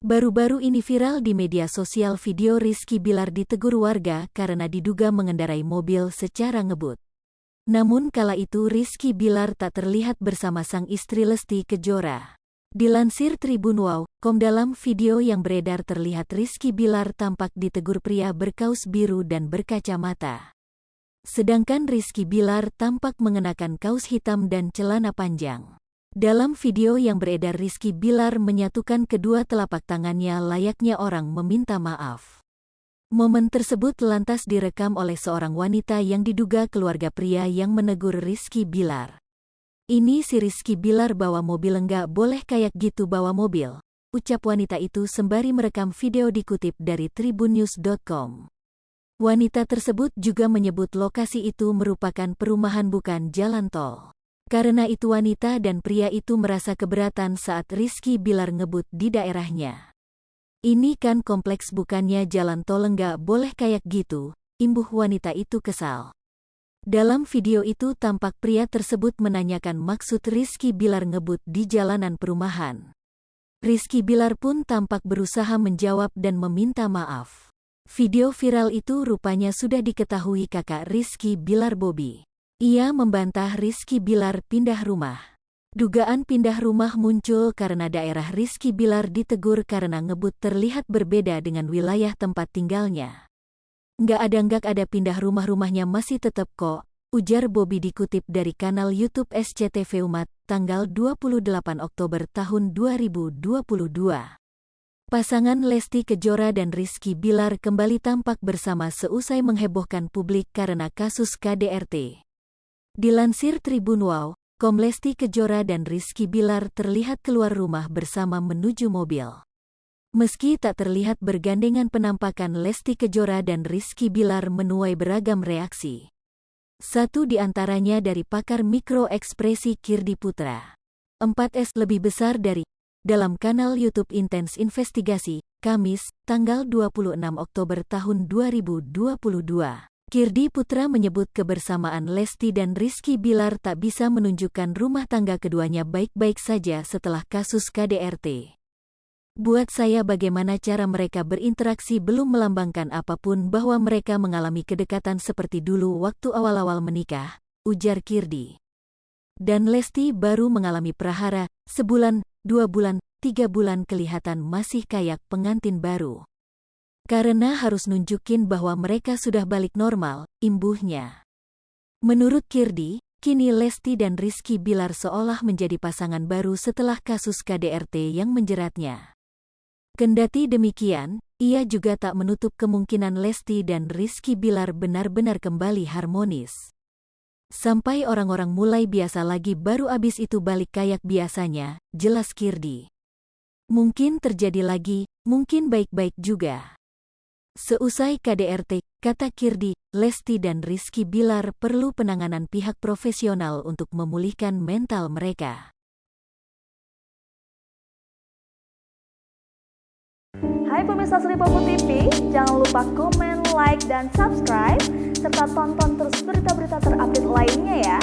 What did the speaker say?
Baru-baru ini viral di media sosial video Rizky Bilar ditegur warga karena diduga mengendarai mobil secara ngebut. Namun kala itu Rizky Bilar tak terlihat bersama sang istri Lesti Kejora. Dilansir Tribunwow.com, dalam video yang beredar terlihat Rizky Bilar tampak ditegur pria berkaus biru dan berkacamata. Sedangkan Rizky Bilar tampak mengenakan kaus hitam dan celana panjang. Dalam video yang beredar, Rizky Bilar menyatukan kedua telapak tangannya layaknya orang meminta maaf. Momen tersebut lantas direkam oleh seorang wanita yang diduga keluarga pria yang menegur Rizky Bilar. "Ini si Rizky Bilar bawa mobil, enggak boleh kayak gitu bawa mobil," ucap wanita itu sembari merekam video, dikutip dari tribunnews.com. Wanita tersebut juga menyebut lokasi itu merupakan perumahan bukan jalan tol. Karena itu wanita dan pria itu merasa keberatan saat Rizky Bilar ngebut di daerahnya. "Ini kan kompleks bukannya jalan tol, enggak boleh kayak gitu," imbuh wanita itu kesal. Dalam video itu tampak pria tersebut menanyakan maksud Rizky Bilar ngebut di jalanan perumahan. Rizky Bilar pun tampak berusaha menjawab dan meminta maaf. Video viral itu rupanya sudah diketahui kakak Rizky Bilar, Bobby. Ia membantah Rizky Bilar pindah rumah. Dugaan pindah rumah muncul karena daerah Rizky Bilar ditegur karena ngebut terlihat berbeda dengan wilayah tempat tinggalnya. Nggak ada pindah rumahnya masih tetap kok," ujar Bobby, dikutip dari kanal YouTube SCTV Umat, tanggal 28 Oktober tahun 2022. Pasangan Lesti Kejora dan Rizky Bilar kembali tampak bersama seusai menghebohkan publik karena kasus KDRT. Dilansir Tribunwow.com, Lesti Kejora dan Rizky Bilar terlihat keluar rumah bersama menuju mobil. Meski tak terlihat bergandengan, penampakan Lesti Kejora dan Rizky Bilar menuai beragam reaksi. Satu di antaranya dari pakar mikro ekspresi Kirdi Putra. 4S lebih besar dari, dalam kanal YouTube Intens Investigasi, Kamis, tanggal 26 Oktober tahun 2022. Kirdi Putra menyebut kebersamaan Lesti dan Rizky Bilar tak bisa menunjukkan rumah tangga keduanya baik-baik saja setelah kasus KDRT. "Buat saya bagaimana cara mereka berinteraksi belum melambangkan apapun bahwa mereka mengalami kedekatan seperti dulu waktu awal-awal menikah," ujar Kirdi. "Dan Lesti baru mengalami prahara, sebulan, 2 bulan, 3 bulan kelihatan masih kayak pengantin baru. Karena harus nunjukin bahwa mereka sudah balik normal," imbuhnya. Menurut Kirdi, kini Lesti dan Rizky Bilar seolah menjadi pasangan baru setelah kasus KDRT yang menjeratnya. Kendati demikian, ia juga tak menutup kemungkinan Lesti dan Rizky Bilar benar-benar kembali harmonis. "Sampai orang-orang mulai biasa lagi baru abis itu balik kayak biasanya," jelas Kirdi. "Mungkin terjadi lagi, mungkin baik-baik juga." Seusai KDRT, kata Kirdi, Lesti dan Rizky Bilar perlu penanganan pihak profesional untuk memulihkan mental mereka. Hai pemirsa Sri Popo TV, jangan lupa komen, like, dan subscribe, serta tonton terus berita-berita terupdate lainnya ya.